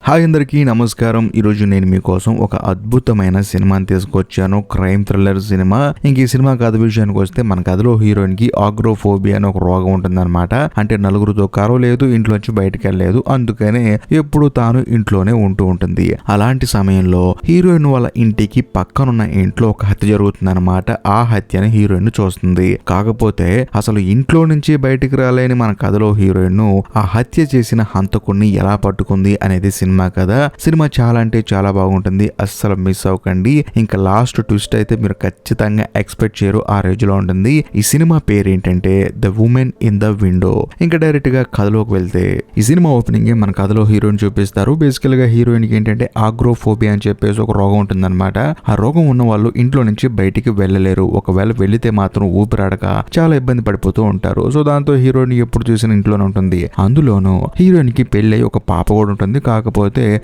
Hi అందరికీ నమస్కారం. ఈరోజు నేను మీకోసం ఒక అద్భుతమైన సినిమాని తీసుకొచ్చాను. Crime thriller cinema. ఇంక ఈ సినిమా కథ విషయానికి వస్తే మన కథలో హీరోయిన్ కి ఆగ్రోఫోబియా అని ఒక రోగం ఉంటుందన్నమాట. అంటే నలుగురితో కరవలేదు, ఇంట్లోంచి బయటకు వెళ్ళలేదు, అందుకనే ఎప్పుడు తాను ఇంట్లోనే ఉంటూ ఉంటుంది. అలాంటి సమయంలో హీరోయిన్ వాళ్ళ ఇంటికి పక్కనున్న ఇంట్లో ఒక హత్య జరుగుతుందన్నమాట. ఆ హత్యని హీరోయిన్ చూస్తుంది. కాకపోతే అసలు ఇంట్లో నుంచి బయటికి రాలేని మన కథలో హీరోయిన్ ఆ హత్య చేసిన హంతకుడిని ఎలా పట్టుకుంది అనేది సినిమా కదా. సినిమా చాలా అంటే చాలా బాగుంటుంది, అస్సలు మిస్ అవ్వకండి. ఇంకా లాస్ట్ ట్విస్ట్ అయితే మీరు ఖచ్చితంగా ఎక్స్పెక్ట్ చేయరు, ఆ రేంజ్ లో ఉంటుంది. ఈ సినిమా పేరు ఏంటంటే the women in the window. ఇంకా డైరెక్ట్ గా కథలోకి వెళ్తే ఈ సినిమా ఓపెనింగ్ మన కథలో హీరోయిన్ చూపిస్తారు. బేసికల్ గా హీరోయిన్ కి ఏంటంటే ఆగ్రోఫోబియా అని చెప్పేసి ఒక రోగం ఉంటుందన్నమాట. ఆ రోగం ఉన్న వాళ్ళు ఇంట్లో నుంచి బయటికి వెళ్ళలేరు. ఒకవేళ వెళితే మాత్రం ఊపిరాడక చాలా ఇబ్బంది పడిపోతూ ఉంటారు. సో దాంతో హీరోయిన్ ఎప్పుడు చూసిన ఇంట్లోనే ఉంటుంది. అందులోనూ హీరోయిన్ కి పెళ్ళి ఒక పాప కూడా ఉంటుంది. కాకపోతే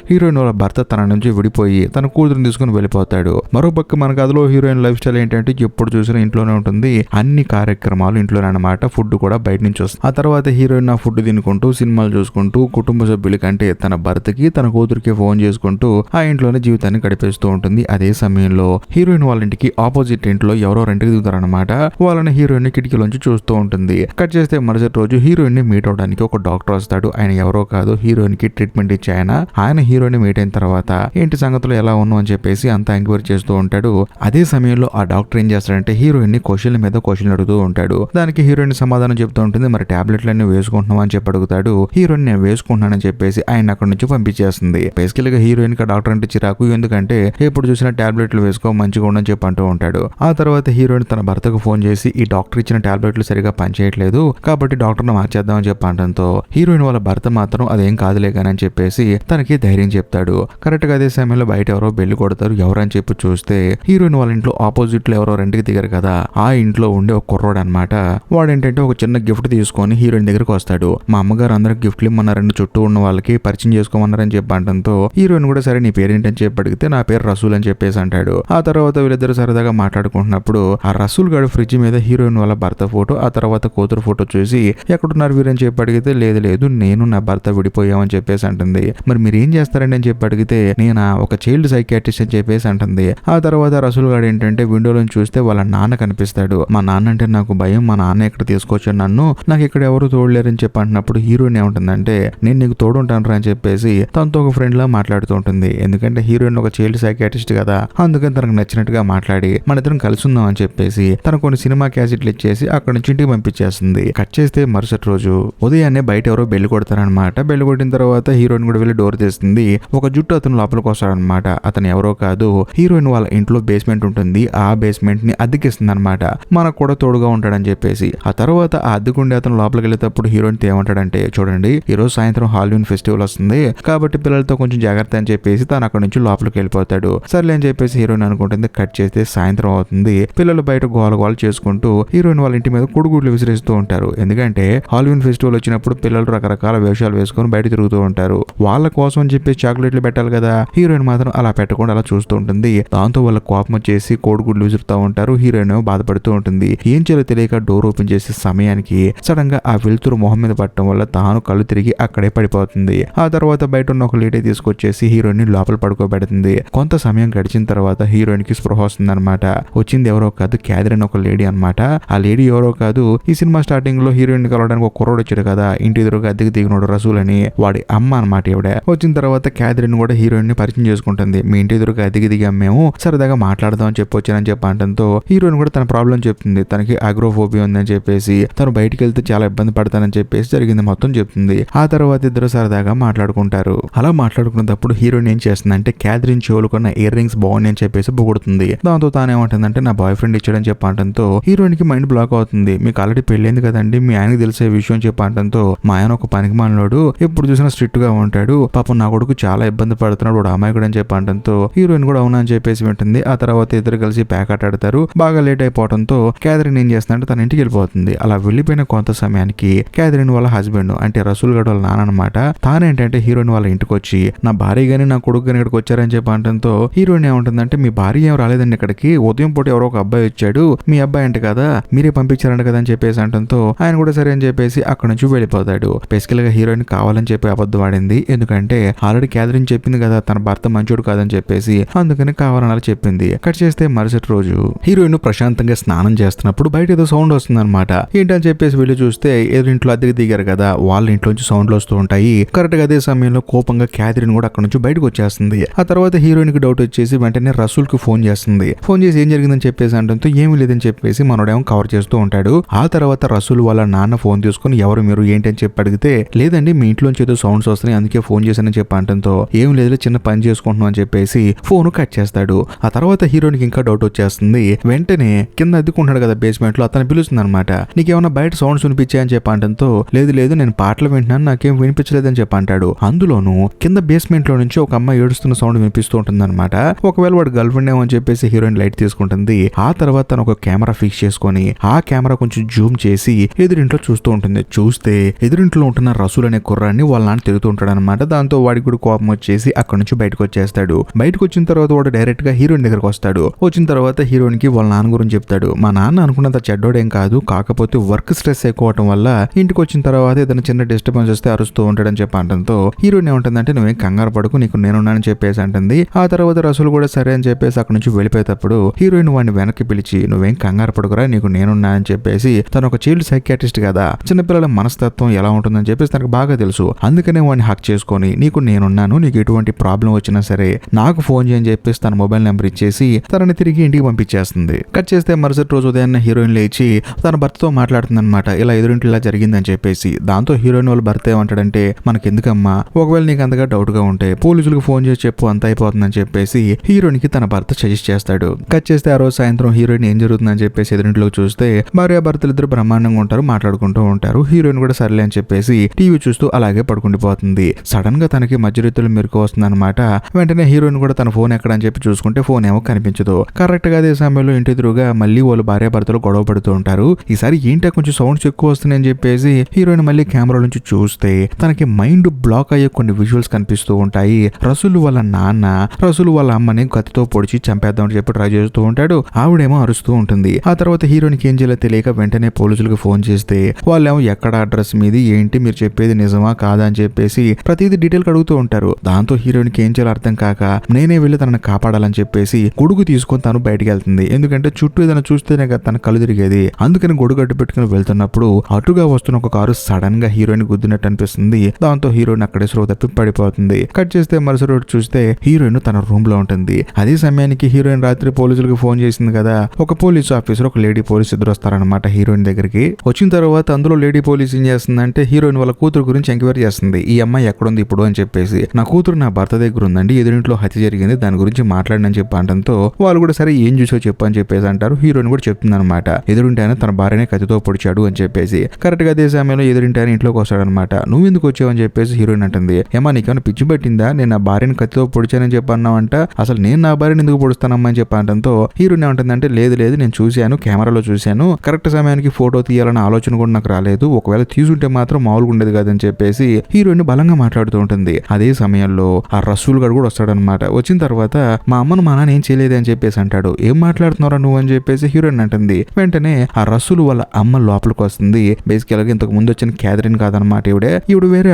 హీరోయిన్ వాళ్ళ భర్త తన నుంచి విడిపోయి తన కూతురుని తీసుకుని వెళ్ళిపోతాడు. మరోపక్క మన కథలో హీరోయిన్ లైఫ్ స్టైల్ ఏంటంటే ఎప్పుడు చూసినా ఇంట్లోనే ఉంటుంది. అన్ని కార్యక్రమాలు ఇంట్లోనే అనమాట. ఫుడ్ కూడా బయట నుంచి వస్తుంది. ఆ తర్వాత హీరోయిన్ ఆ ఫుడ్ తినుకుంటూ సినిమాలు చూసుకుంటూ కుటుంబ సభ్యులకి అంటే తన భర్తకి తన కూతురికి ఫోన్ చేసుకుంటూ ఆ ఇంట్లోనే జీవితాన్ని గడిపేస్తూ ఉంటుంది. అదే సమయంలో హీరోయిన్ వాళ్ళ ఇంటికి ఆపోజిట్ ఇంట్లో ఎవరో రెంట్కి దిగుతారనమాట. వాళ్ళని హీరోయిన్ కిటికీలోంచి చూస్తూ ఉంటుంది. కట్ చేస్తే మరుసటి రోజు హీరోయిన్ ని మీట్ అవడానికి ఒక డాక్టర్ వస్తాడు. ఆయన ఎవరో కాదు, హీరోయిన్ కి ట్రీట్మెంట్ ఇచ్చే ఆయన హీరోయిన్ మీట్ అయిన తర్వాత ఏంటి సంగతులు ఎలా ఉన్నావు అని చెప్పేసి అంతా ఎంక్వైరీ చేస్తూ ఉంటాడు. అదే సమయంలో ఆ డాక్టర్ ఏం చేస్తాడంటే హీరోయిన్ ని క్వశ్చన్ల మీద క్వశ్చన్లు అడుగుతూ ఉంటాడు. దానికి హీరోయిన్ సమాధానం చెప్తూ ఉంటుంది. మరి టాబ్లెట్లన్నీ వేసుకుంటున్నావు అని చెప్పి అడుగుతాడు. హీరోయిన్ నేను వేసుకుంటున్నానని చెప్పేసి ఆయన అక్కడి నుంచి పంపించేస్తుంది. బేసికల్ గా హీరోయిన్ కి డాక్టర్ అంటే చిరాకు. ఎందుకంటే ఎప్పుడు చూసినా టాబ్లెట్లు వేసుకో మంచిగా ఉండని చెప్పి అంటూ ఉంటాడు. ఆ తర్వాత హీరోయిన్ తన భర్తకు ఫోన్ చేసి ఈ డాక్టర్ ఇచ్చిన టాబ్లెట్లు సరిగా పనిచేయట్లేదు కాబట్టి డాక్టర్ ను మార్చేద్దామని చెప్పి అనడంతో హీరోయిన్ వాళ్ళ భర్త మాత్రం అదేం కాదులే కానీ అని చెప్పేసి తనకి ధైర్యం చెప్తాడు. కరెక్ట్ గా అదే సమయంలో బయట ఎవరో బెల్లి కొడతారు. ఎవరని చెప్పి చూస్తే హీరోయిన్ వాళ్ళ ఇంట్లో ఆపోజిట్ లో ఎవరో రెంట్కి దిగారు కదా, ఆ ఇంట్లో ఉండే ఒక కుర్రోడు అనమాట. వాడేంటంటే ఒక చిన్న గిఫ్ట్ తీసుకొని హీరోయిన్ దగ్గరకు వస్తాడు. మా అమ్మగారు అందరికి గిఫ్ట్లు ఇమ్మన్నారని చుట్టూ ఉన్న వాళ్ళకి పరిచయం చేసుకోమన్నారని చెప్పి అనడంతో హీరోయిన్ కూడా సరే నీ పేరేంటని చెప్పి అడిగితే నా పేరు రసూల్ అని చెప్పేసి అంటాడు. ఆ తర్వాత వీళ్ళిద్దరు సరదాగా మాట్లాడుకుంటున్నప్పుడు ఆ రసూల్ గారు ఫ్రిడ్జ్ మీద హీరోయిన్ వాళ్ళ భర్త ఫోటో, ఆ తర్వాత కూతురు ఫోటో చూసి ఎక్కడున్నారు వీరని చెప్పి అడిగితే లేదు నేను నా భర్త విడిపోయామని చెప్పేసి అంటుంది. మరి మీరు ఏం చేస్తారండి అని చెప్పి అడిగితే నేను ఒక చైల్డ్ సైకియాట్రిస్ట్ అని చెప్పేసి అంటుంది. ఆ తర్వాత రసూల్ గారు ఏంటంటే విండోలో చూస్తే వాళ్ళ నాన్న కనిపిస్తాడు. మా నాన్న అంటే నాకు భయం, మా నాన్న ఇక్కడ తీసుకొచ్చాడు నన్ను, నాకు ఇక్కడ ఎవరు తోడలేరని చెప్పి అంటున్నప్పుడు హీరోయిన్ ఏముంటుందంటే నేను నీకు తోడుంటాను అని చెప్పేసి తనతో ఒక ఫ్రెండ్ లా మాట్లాడుతూ ఉంటుంది. ఎందుకంటే హీరోయిన్ ఒక చైల్డ్ సైకియాట్రిస్ట్ కదా, అందుకని తనకు నచ్చినట్టుగా మాట్లాడి మన ఇద్దరం కలిసి ఉందాం అని చెప్పేసి తన కొన్ని సినిమా క్యాసెట్లు ఇచ్చేసి అక్కడి నుంచి ఇంటికి పంపించేస్తుంది. కట్ చేస్తే మరుసటి రోజు ఉదయాన్నే బయట ఎవరో బెల్లి కొడతారనమాట. బెల్లి కొట్టిన తర్వాత హీరోయిన్ కూడా వెళ్ళి డోర్ తీస్తుంది. ఒక జుట్టు అతను లోపలికి వస్తాడనమాట. అతను ఎవరో కాదు, హీరోయిన్ వాళ్ళ ఇంట్లో బేస్మెంట్ ఉంటుంది. ఆ బేస్మెంట్ ని అద్దెకిస్తుంది అనమాట. మనకు కూడా తోడుగా ఉంటాడని చెప్పేసి. ఆ తర్వాత ఆ అద్దెకుండి అతను లోపలికి వెళ్ళేటప్పుడు హీరోయిన్ ఏమంటాడంటే చూడండి ఈ రోజు సాయంత్రం హాలోవీన్ ఫెస్టివల్ వస్తుంది కాబట్టి పిల్లలతో కొంచెం జాగ్రత్త అని చెప్పేసి తను అక్కడ నుంచి లోపలికి వెళ్ళిపోతాడు. సర్లే అని చెప్పేసి హీరోయిన్ అనుకుంటుంది. కట్ చేస్తే సాయంత్రం అవుతుంది. పిల్లలు బయట గోల చేసుకుంటూ హీరోయిన్ వాళ్ళ ఇంటి మీద కొడుగుడ్లు విసిరేస్తూ ఉంటారు. ఎందుకంటే హాలోవీన్ ఫెస్టివల్ వచ్చినప్పుడు పిల్లలు రకరకాల వేషాలు వేసుకొని బయట తిరుగుతూ ఉంటారు. వాళ్ళ కోసం అని చెప్పి చాక్లెట్లు పెట్టాలి కదా, హీరోయిన్ మాత్రం అలా పెట్టకుండా అలా చూస్తూ ఉంటుంది. దాంతో వాళ్ళ కోపం వచ్చేసి కోడిగుడ్లు విసురుతూ ఉంటారు. హీరోయిన్ బాధపడుతూ ఉంటుంది. ఏం చేయాలో తెలియక డోర్ ఓపెన్ చేసే సమయానికి సడన్ గా ఆ వెలుతురు మొహం మీద పడటం వల్ల తాను కళ్ళు తిరిగి అక్కడే పడిపోతుంది. ఆ తర్వాత బయట ఉన్న ఒక లేడీ తీసుకొచ్చేసి హీరోయిన్ ని లోపల పడుకోబెడుతుంది. కొంత సమయం గడిచిన తర్వాత హీరోయిన్ కి స్పృహ వస్తుంది అనమాట. వచ్చింది ఎవరో కాదు, క్యాథరిన్ ఒక లేడీ అనమాట. ఆ లేడీ ఎవరో కాదు, ఈ సినిమా స్టార్టింగ్ లో హీరోయిన్ కలవడానికి ఒక కుర్రోడు వచ్చాడు కదా, ఇంటి ఎదురుగా అద్దెకి దిగినోడు రసూల్ అని, వాడి అమ్మ అనమాట ఈవిడ. వచ్చిన తర్వాత క్యాథరిన్ కూడా హీరోయిన్ ని పరిచయం చేసుకుంటుంది. మీ ఇంటి ఎదురుగా అద్దెకి దిగాం మేము, సరదాగా మాట్లాడదాం అని చెప్పి వచ్చానని చెప్పి అంటంతో హీరోయిన్ కూడా తన ప్రాబ్లం చెప్తుంది. తనకి ఆగ్రోఫోబియా ఉందని చెప్పేసి, తను బయటికి వెళ్తే చాలా ఇబ్బంది పడతానని చెప్పేసి జరిగింది మొత్తం చెప్తుంది. ఆ తర్వాత ఇద్దరు సరదాగా మాట్లాడుకుంటారు. అలా మాట్లాడుకున్నప్పుడు హీరోయిన్ ఏం చేస్తుందంటే క్యాథరిన్ చెవులు కొన్న ఇయర్ రింగ్స్ బాగున్నాయి అని చెప్పేసి పొగుడుతుంది. దాంతో తాను ఏమంటుందంటే నా బాయ్ ఫ్రెండ్ ఇచ్చాడని చెప్పి అంటంతో హీరోయిన్ కి మైండ్ బ్లాక్ అవుతుంది. మీకు ఆల్రెడీ పెళ్ళైంది కదండి, మీ ఆయనకి తెలిసే విషయం చెప్పి అంటంతో మా ఆయన ఒక పనికి మాలినోడు, ఎప్పుడు చూసినా స్ట్రిక్ట్ గా ఉంటాడు, పాపం నా కొడుకు చాలా ఇబ్బంది పడుతున్నాడు, వాడు అమాయకుడు అని చెప్పి అంటంతో హీరోయిన్ కూడా అవునా అని చెప్పేసి వింటుంది. ఆ తర్వాత ఇద్దరు కలిసి ప్యాక్ ఆటాడతారు. బాగా లేట్ అయిపోవడంతో క్యాథరిన్ ఏం చేస్తుందంటే తన ఇంటికి వెళ్ళిపోతుంది. అలా వెళ్ళిపోయిన కొంత సమయానికి క్యాథరిన్ వాళ్ళ హస్బెండ్ అంటే రసూల్ గడ్ వాళ్ళ నాన్న అనమాట, తానేంటంటే హీరోయిన్ వాళ్ళ ఇంటికి వచ్చి నా భార్య గాని నా కొడుకు గాని ఇక్కడికి వచ్చారని చెప్పి అంటంతో హీరోయిన్ ఏమంటుందంటే మీ భార్య ఏం రాలేదండి ఇక్కడికి, ఉదయం పూట ఎవరో ఒక అబ్బాయి వచ్చాడు, మీ అబ్బాయి అంటే కదా, మీరే పంపించారంట కదా అని చెప్పేసి అంటంతో ఆయన కూడా సరే అని చెప్పేసి అక్కడ నుంచి వెళ్ళిపోతాడు. బేసికల్ గా హీరోయిన్ కావాలని చెప్పి అబద్ధం ఆడింది. ఎందుకంటే అంటే ఆల్రెడీ క్యాథరిన్ చెప్పింది కదా తన భర్త మంచోడు కాదని చెప్పేసి, అందుకని కావాలని అలా చెప్పింది. కట్ చేస్తే మరుసటి రోజు హీరోయిన్ ప్రశాంతంగా స్నానం చేస్తున్నప్పుడు బయట ఏదో సౌండ్ వస్తుంది అనమాట. ఏంటని చెప్పేసి వెళ్ళి చూస్తే ఎదురింట్లో అద్దెకి దిగారు కదా వాళ్ళ ఇంట్లోంచి సౌండ్లు వస్తూ ఉంటాయి. కరెక్ట్ గా అదే సమయంలో కోపంగా క్యాథరిన్ కూడా అక్కడ నుంచి బయటకు వచ్చేస్తుంది. ఆ తర్వాత హీరోయిన్ కి డౌట్ వచ్చేసి వెంటనే రసూల్ కి ఫోన్ చేస్తుంది. ఫోన్ చేసి ఏం జరిగిందని చెప్పేసి అంటే ఏమీ లేదని చెప్పేసి మనోడేమో కవర్ చేస్తూ ఉంటాడు. ఆ తర్వాత రసూల్ వాళ్ళ నాన్న ఫోన్ తీసుకుని ఎవరు మీరు ఏంటని చెప్పి అడిగితే, లేదండి మీ ఇంట్లోంచి ఏదో సౌండ్స్ వస్తున్నాయి అందుకే ఫోన్ చేశానని చెప్పి అంటంతో, ఏం లేదు చిన్న పని చేసుకుంటున్నాం అని చెప్పేసి ఫోన్ కట్ చేస్తాడు. ఆ తర్వాత హీరోయిన్ కి ఇంకా డౌట్ వచ్చేస్తుంది. వెంటనే కింద అద్దుకుంటాడు కదా బేస్మెంట్ లో, అతను పిలుస్తుంది అనమాట. నీకేమన్నా బయట సౌండ్స్ వినిపించాయని చెప్పి అంటంతో, లేదు లేదు నేను పాటలు వింటున్నాను నాకేం వినిపించలేదని చెప్పి అంటాడు. అందులోనూ కింద బేస్మెంట్ లో నుంచి ఒక అమ్మాయి ఏడుస్తున్న సౌండ్ వినిపిస్తూ ఉంటుంది అనమాట. ఒకవేళ వాడు గర్ల్ ఫ్రెండ్ ఏమో అని చెప్పేసి హీరోయిన్ లైట్ తీసుకుంటుంది. ఆ తర్వాత తను ఒక కెమెరా ఫిక్స్ చేసుకొని ఆ కెమెరా కొంచెం జూమ్ చేసి ఎదురింట్లో చూస్తూ ఉంటుంది. చూస్తే ఎదురింట్లో ఉంటున్న రసూల్ అనే కుర్రాన్ని వాళ్ళ నాన్న తిరుగుతూ ఉంటాడు అనమాట. దాంతో వాడికి కూడా కోపం వచ్చేసి అక్కడ నుంచి బయటకు వచ్చేస్తాడు. బయటకు వచ్చిన తర్వాత వాడు డైరెక్ట్ గా హీరోయిన్ దగ్గరకు వస్తాడు. వచ్చిన తర్వాత హీరోయిన్ కి వాళ్ళ నాన్న గురించి చెప్తాడు. మా నాన్న అనుకున్నంత చెడ్డోడేం కాదు, కాకపోతే వర్క్ స్ట్రెస్ ఎక్కువ అవటం వల్ల ఇంటికి వచ్చిన తర్వాత ఏదైనా చిన్న డిస్టర్బెన్స్ వస్తే అరుస్తూ ఉంటాడని చెప్పి అంటంతో హీరోయిన్ ఏమంటుందంటే నువ్వేం కంగారు పడుకు నీకు నేనున్నానని చెప్పేసి అంటుంది. ఆ తర్వాత రసూల్ కూడా సరే అని చెప్పేసి అక్కడ నుంచి వెళ్ళిపోయేటప్పుడు హీరోయిన్ వాడిని వెనక్కి పిలిచి నువ్వేం కంగారు పడుకురా నీకు నేనున్నా అని చెప్పేసి, తను ఒక చైల్డ్ సైకియాట్రిస్ట్ కదా చిన్నపిల్లల మనస్తత్వం ఎలా ఉంటుందని చెప్పేసి తనకు బాగా తెలుసు. అందుకనే వాడిని హక్ చేసుకొని నీకు నేనున్నాను, నీకు ఎటువంటి ప్రాబ్లం వచ్చినా సరే నాకు ఫోన్ చేయని చెప్పేసి తన మొబైల్ నెంబర్ ఇచ్చేసి తనని తిరిగి ఇంటికి పంపించేస్తుంది. కట్ చేస్తే మరుసటి రోజు ఉదయాన్నే హీరోయిన్ లేచి తన భర్తతో మాట్లాడుతుంది అనమాట. ఇలా ఎదురింటి ఇలా జరిగిందని చెప్పేసి. దాంతో హీరోయిన్ వాళ్ళ భర్త ఏమంటాడంటే మనకెందుకమ్మా, ఒకవేళ నీకు అంతగా డౌట్ గా ఉంటే పోలీసులకు ఫోన్ చేసి చెప్పు అంత అయిపోతుందని చెప్పేసి హీరోయిన్ కి తన భర్త సజెస్ట్ చేస్తాడు. కట్ చేస్తే ఆ రోజు సాయంత్రం హీరోయిన్ ఏం జరుగుతుందని చెప్పేసి ఎదురింటిలో చూస్తే భార్యాభర్తలు ఇద్దరు బ్రహ్మాండంగా ఉంటారు, మాట్లాడుకుంటూ ఉంటారు. హీరోయిన్ కూడా సర్లే అని చెప్పేసి టీవీ చూస్తూ అలాగే పడుకుండిపోతుంది. సడన్ గా తనకి మధ్యరీతులు మెరుకు వస్తుంది అనమాట. వెంటనే హీరోయిన్ కూడా తన ఫోన్ ఎక్కడ అని చెప్పి చూసుకుంటే ఫోన్ ఏమో కనిపించదు. కరెక్ట్ గా అదే సమయంలో ఇంటి ఎదురుగా మళ్ళీ వాళ్ళు భార్యాభర్తలు గొడవ పడుతూ ఉంటారు. ఈసారి ఏంటో కొంచెం సౌండ్స్ ఎక్కువ వస్తున్నాయని చెప్పేసి హీరోయిన్ మళ్ళీ కెమెరా నుంచి చూస్తే తనకి మైండ్ బ్లాక్ అయ్యే కొన్ని విజువల్స్ కనిపిస్తూ ఉంటాయి. రసూల్ వాళ్ళ నాన్న రసూల్ వాళ్ళ అమ్మని కత్తితో పొడిచి చంపేద్దామని చెప్పి ట్రై చేస్తూ ఉంటాడు. ఆవిడేమో అరుస్తూ ఉంటుంది. ఆ తర్వాత హీరోయిన్ కి ఏం చేయాలో తెలియక వెంటనే పోలీసులకు ఫోన్ చేస్తే వాళ్ళేమో ఎక్కడ అడ్రస్ మీది ఏంటి మీరు చెప్పేది నిజమా కాదా అని చెప్పేసి ప్రతిదీ డీటెయిల్ అడుగుతూ ఉంటారు. దాంతో హీరోయిన్ కి ఏం చేయాలో అర్థం కాక నేనే వెళ్ళి తనని కాపాడాలని చెప్పేసి గొడుగు తీసుకొని తను బయటికి వెళ్తుంది. ఎందుకంటే చుట్టూ ఏదైనా చూస్తేనే కదా తన కళ్ళు తిరిగేది. అందుకని గొడుగు అడ్డు పెట్టుకుని వెళ్తున్నప్పుడు అటుగా వస్తున్న ఒక కారు సడన్ గా హీరోయిన్ గుద్దినట్టు అనిపిస్తుంది. దాంతో హీరోయిన్ అక్కడే స్లో తప్పి పడిపోతుంది. కట్ చేస్తే మరుసటి రోజు చూస్తే హీరోయిన్ తన రూమ్ లో ఉంటుంది. అదే సమయానికి హీరోయిన్ రాత్రి పోలీసులకు ఫోన్ చేసింది కదా, ఒక పోలీస్ ఆఫీసర్ ఒక లేడీ పోలీస్ ఇద్దరు వస్తారనమాట హీరోయిన్ దగ్గరికి. వచ్చిన తర్వాత అందులో లేడీ పోలీస్ ఏం చేస్తుందంటే హీరోయిన్ వాళ్ళ కూతురు గురించి ఎంక్వైరీ చేస్తుంది. ఈ అమ్మాయి ఎక్కడుంది ఇప్పుడు అని చెప్పేసి. నా కూతురు నా భర్త దగ్గర ఉందండి, ఎదురింట్లో హత్య జరిగింది, దాని గురించి మాట్లాడనని చెప్పి అంటంతో వాళ్ళు కూడా సరే ఏం చూసో చెప్పు అని చెప్పేసి అంటారు. హీరోయిన్ కూడా చెప్తుంది అనమాట ఎదురింటి ఆయన తన భార్యనే కత్తితో పొడిచాడు అని చెప్పేసి. కరెక్ట్ గా అదే సమయంలో ఎదురింటి ఆయన ఇంట్లోకి వస్తాడనమాట. నువ్వు ఎందుకు వచ్చావు అని చెప్పేసి హీరోయిన్ అంటుంది. ఏమా నీకేమైనా పిచ్చి పట్టిందా, నేను నా భార్యను కత్తితో పొడిచానని చెప్పి అన్నావంట, అసలు నేను నా భార్యను ఎందుకు పొడుస్తానమ్మా అని చెప్పి అంటంతో హీరోయిన్ ఏమంటుందంటే లేదు లేదు నేను చూశాను, కెమెరాలో చూశాను, కరెక్ట్ సమయానికి ఫోటో తీయాలన్న ఆలోచన కూడా నాకు రాలేదు, ఒకవేళ తీసుంటే మాత్రం మామూలుగా ఉండేది కాదని చెప్పేసి హీరోయిన్ బలంగా మాట్లాడుతూ ఉంటుంది. అదే సమయంలో ఆ రసూల్ గడు కూడా వస్తాడనమాట. వచ్చిన తర్వాత మా అమ్మను మా నాన్న ఏం చేయలేదు అని చెప్పేసి అంటాడు. ఏం మాట్లాడుతున్నారా నువ్వు అని చెప్పేసి హీరోయిన్ అంటుంది. వెంటనే ఆ రసూల్ వాళ్ళ అమ్మ లోపలికి వస్తుంది. బేసికల్ గా ఇంతకు ముందు వచ్చిన క్యాథరిన్ కాదనమాట ఈవిడ వేరే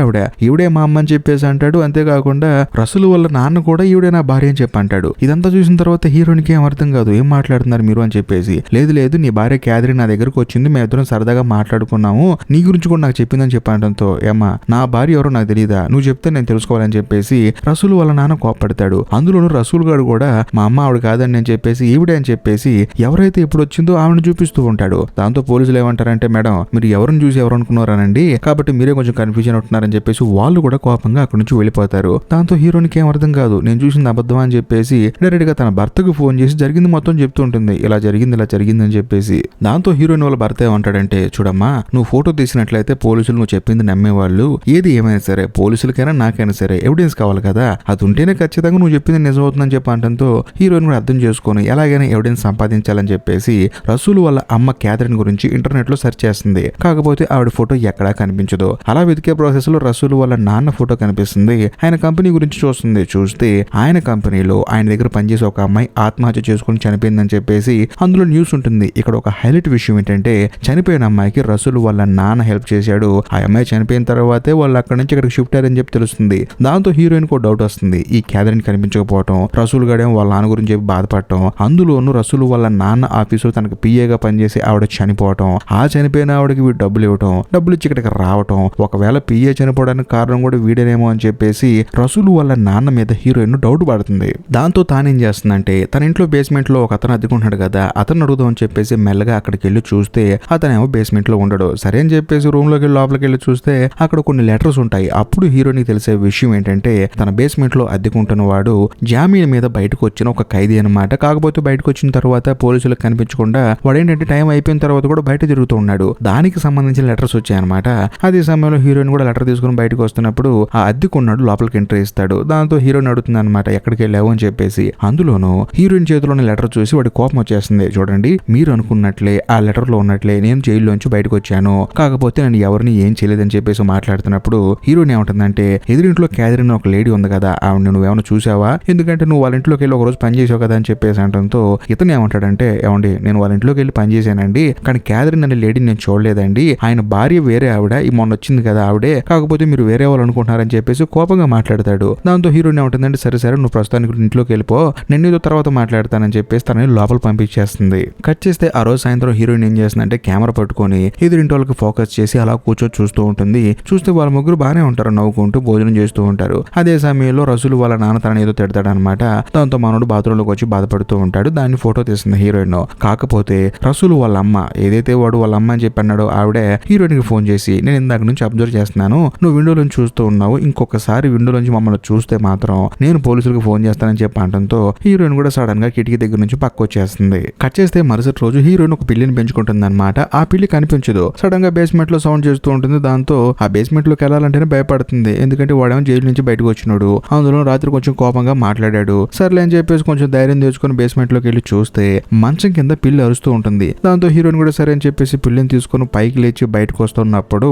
ఈవిడే మా అమ్మ అని చెప్పేసి అంటాడు. అంతేకాకుండా రసూల్ వాళ్ళ నాన్న కూడా ఈవిడే నా భార్య అని చెప్పి అంటాడు. ఇదంతా చూసిన తర్వాత హీరోయిన్ కి ఏం అర్థం కాదు, ఏం మాట్లాడుతున్నారు మీరు అని చెప్పేసి. లేదు లేదు నీ భార్య క్యాథరిన్ నా దగ్గరకు వచ్చింది, మేము ఇద్దరం సరదాగా మాట్లాడుకున్నాము, నీ గురించి కూడా నాకు చెప్పిందని చెప్పి అంటంతో ఏమ్మా నా భార్య ఎవరో నాకు తెలియదా, నువ్వు చెప్తే నేను తెలుసుకోవాలని చెప్పేసి రసూల్ వాళ్ళ నాన్న కోపడతాడు. అందులోనూ రసూల్ గారు కూడా మా అమ్మ ఆవిడ కాదని అని చెప్పేసి ఈవిడే అని చెప్పేసి ఎవరైతే ఇప్పుడు వచ్చిందో ఆవిడని చూపిస్తూ ఉంటాడు. దాంతో పోలీసులు ఏమంటారంటే మేడం మీరు ఎవరిని చూసి ఎవరు అనుకున్నారనండి, కాబట్టి మీరే కొంచెం కన్ఫ్యూజన్ అవుతున్నారని చెప్పేసి వాళ్ళు కూడా కోపంగా అక్కడి నుంచి వెళ్ళిపోతారు. దాంతో హీరోయిన్కి ఏం అర్థం కాదు, నేను చూసింది అబద్ధం అని చెప్పేసి డైరెక్ట్ గా తన భర్తకు ఫోన్ చేసి జరిగింది మొత్తం చెప్తూ ఉంటుంది. ఇలా జరిగింది అని చెప్పేసి. దాంతో హీరోయిన్ వాళ్ళ భర్త ఏమంటాడంటే చూడమ్మా నువ్వు ఫోటో తీసినట్లయితే పోలీసులు నువ్వు చెప్పింది నమ్మేవాళ్ళు, ఏది ఏమైనా సరే పోలీసులకైనా నాకైనా సరే ఎవిడెన్స్ కావాలి కదా, అది ఉంటేనే ఖచ్చితంగా నువ్వు చెప్పింది నిజమవుతుందని చెప్పి అంటంతో హీరోయిన్ కూడా అర్థం చేసుకొని ఎలాగైనా ఎవిడెన్స్ సంపాదించాలని చెప్పేసి రసూల్ వాళ్ళ అమ్మ క్యాథరిన్ గురించి ఇంటర్నెట్ లో సెర్చ్ చేస్తుంది. కాకపోతే ఆవిడ ఫోటో ఎక్కడా కనిపించదు. అలా వెతికే ప్రాసెస్ లో రసూల్ వాళ్ళ నాన్న ఫోటో కనిపిస్తుంది. ఆయన కంపెనీ గురించి చూస్తుంది. చూస్తే ఆయన కంపెనీలో ఆయన దగ్గర పనిచేసే ఒక అమ్మాయి ఆత్మహత్య చేసుకుని చనిపోయిందని చెప్పేసి అందులో న్యూస్ ఉంటుంది. ఇక్కడ ఒక హైలైట్ విషయం ఏంటంటే చనిపోయిన అమ్మాయికి రసూల్ వాళ్ళ నాన్న హెల్ప్ చేశాడు. ఆ అమ్మాయి చనిపోయిన తర్వాతే వాళ్ళు అక్కడి నుంచి ఇక్కడికి షిఫ్ట్ అయ్యారని చెప్పి తెలుస్తుంది. దాంతో హీరోయిన్ కు డౌట్ వస్తుంది. ఈ క్యాథరిన్ కనిపించకపోవటం, రసూల్ గడేమో వాళ్ళ నాన్న గురించి చెప్పి బాధపడటం, అందులోనూ రసూల్ వాళ్ళ నాన్న ఆఫీసులో తనకు పిఏగా పనిచేసి ఆవిడ చనిపోవటం, ఆ చనిపోయిన ఆవిడకి వీడు డబ్బులు ఇవ్వటం, డబ్బులు ఇచ్చి ఇక్కడికి రావటం, ఒకవేళ పిఏ చనిపోవడానికి కారణం కూడా వీడేనేమో అని చెప్పేసి రసూల్ వాళ్ళ నాన్న మీద హీరోయిన్ డౌట్ పడుతుంది. దాంతో తానేం చేస్తుందంటే తన ఇంట్లో బేస్మెంట్ లో ఒక అతను అద్దెకుంటున్నాడు కదా, అతను అడుగుదాం అని చెప్పేసి మెల్లగా అక్కడికి వెళ్ళి చూస్తే అతనేమో బేస్మెంట్ లో ఉండడు. సరే అని చెప్పేసి రూమ్ లోకి లోపలికి వెళ్ళి చూస్తే అక్కడ కొన్ని లెటర్స్ ఉంటాయి. అప్పుడు హీరోయిన్ కి తెలిసే విషయం ఏంటంటే తన బేస్మెంట్ లో అద్దెకుంటున్న వాడు జామీన్ మీద బయటకు వచ్చిన ఒక ఖైదీ అనమాట. కాకపోతే బయటకు వచ్చిన తర్వాత పోలీసులకు కనిపించకుండా వాడేంటంటే టైం అయిపోయిన తర్వాత కూడా బయట తిరుగుతూ ఉన్నాడు. దానికి సంబంధించిన లెటర్స్ వచ్చాయన్నమాట. అదే సమయంలో హీరోయిన్ కూడా లెటర్ తీసుకుని బయటకు వస్తున్నప్పుడు ఆ అద్దెకున్నాడు లోపలికి ఎంట్రీ ఇస్తాడు. దాంతో హీరోయిన్ అడుగుతుంది అనమాట ఎక్కడికి వెళ్ళావు అని చెప్పేసి. అందులోనూ హీరోయిన్ చేతిలోని లెటర్ చూసి వాడి కోపం వచ్చేస్తుంది. చూడండి, మీరు అనుకున్నట్లే ఆ లెటర్ లో ఉన్నట్లే నేను జైల్లోంచి బయటకు వచ్చాను, కాకపోతే నేను ఎవరిని ఏం చేయలేదని చెప్పేసి మాట్లాడుతున్నప్పుడు హీరోయిన్ ఏమంటుందంటే ఎదురింట్లో క్యాథరిన్ ఒక లేడీ ఉంది కదా, ఆవిడ నువ్వేమైనా చూసావా, ఎందుకంటే నువ్వు వాళ్ళ ఇంట్లోకి వెళ్ళి ఒక రోజు పని చేసావు కదా అని చెప్పేసి అంటంతో ఇతను ఏమంటాడంటే ఏమండి నేను వాళ్ళ ఇంట్లోకి వెళ్ళి పని చేశానండి, కానీ క్యాథరిన్ అనే లేడీని నేను చూడలేదండి, ఆయన భార్య వేరే ఆవిడ, ఈ మొన్న వచ్చింది కదా ఆవిడే, కాకపోతే మీరు వేరే వాళ్ళు అనుకుంటున్నారని చెప్పేసి కోపంగా మాట్లాడతాడు. దాంతో హీరోయిన్ ఏమంటుందంటే సరే సరే నువ్వు ప్రస్తుతానికి ఇంట్లోకి వెళ్ళిపో, నేను నీతో తర్వాత మాట్లాడతానని చెప్పేసి తనని లోపల పంపించేస్తుంది. కట్ చేస్తే ఆ రోజు సాయంత్రం హీరోయిన్ ఏం చేస్తుందంటే కెమెరా పట్టుకొని ఎదురింటి వాళ్ళకి ఫోకస్ చేసి అలా కూర్చొని చూస్తూ ఉంటుంది. చూస్తే వాళ్ళ ముగ్గురు బాగానే ఉంటారు, నవ్వుకుంటూ భోజనం చేస్తూ ఉంటారు. అదే సమయంలో రసూల్ వాళ్ళ నాన్న తనని ఏదో తిడతాడు అనమాట. దాంతో మనోడు బాత్రూమ్ లోకి వచ్చి బాధపడుతూ ఉంటాడు. దాన్ని ఫోటో తీస్తుంది హీరోయిన్. కాకపోతే రసూల్ వాళ్ళ అమ్మ ఏదైతే వాడు వాళ్ళ అమ్మ అని చెప్పి అన్నాడో ఆవిడే హీరోయిన్ కి ఫోన్ చేసి నేను ఇందాక నుంచి అబ్జర్వ్ చేస్తున్నాను, నువ్వు విండోలోంచి చూస్తూ ఉన్నావు, ఇంకొకసారి విండోలోంచి మమ్మల్ని చూస్తే మాత్రం నేను పోలీసులకు ఫోన్ చేస్తానని చెప్పి అనడంతో హీరోయిన్ కూడా సడన్ గా కిటికీ దగ్గర నుంచి పక్క వచ్చేస్తుంది. కట్ చేస్తే మరుసటి రోజు హీరోయిన్ ఒక పిల్లిని పెంచుకుంటుంది అనమాట. ఆ పిల్లి కనిపించదు. సడన్ గా బేస్మెంట్ లో సౌండ్ చేస్తూ ఉంటుంది. దాంతో ఆ బేస్మెంట్ లోకి వెళ్ళాలంటేనే భయపడుతుంది. ఎందుకంటే వాడేమో జైలు నుంచి బయటకు వచ్చినాడు. అందులో రాత్రి కొంచెం కోపంగా మాట్లాడాడు. సర్లే అని చెప్పేసి కొంచెం ధైర్యం తెచ్చుకుని బేస్మెంట్ లోకి వెళ్ళి చూస్తే మంచం కింద పిల్లి అరుస్తూ ఉంటుంది. దాంతో హీరోయిన్ కూడా సరే అని చెప్పేసి పిల్లిని తీసుకుని పైకి లేచి బయటకు వస్తున్నప్పుడు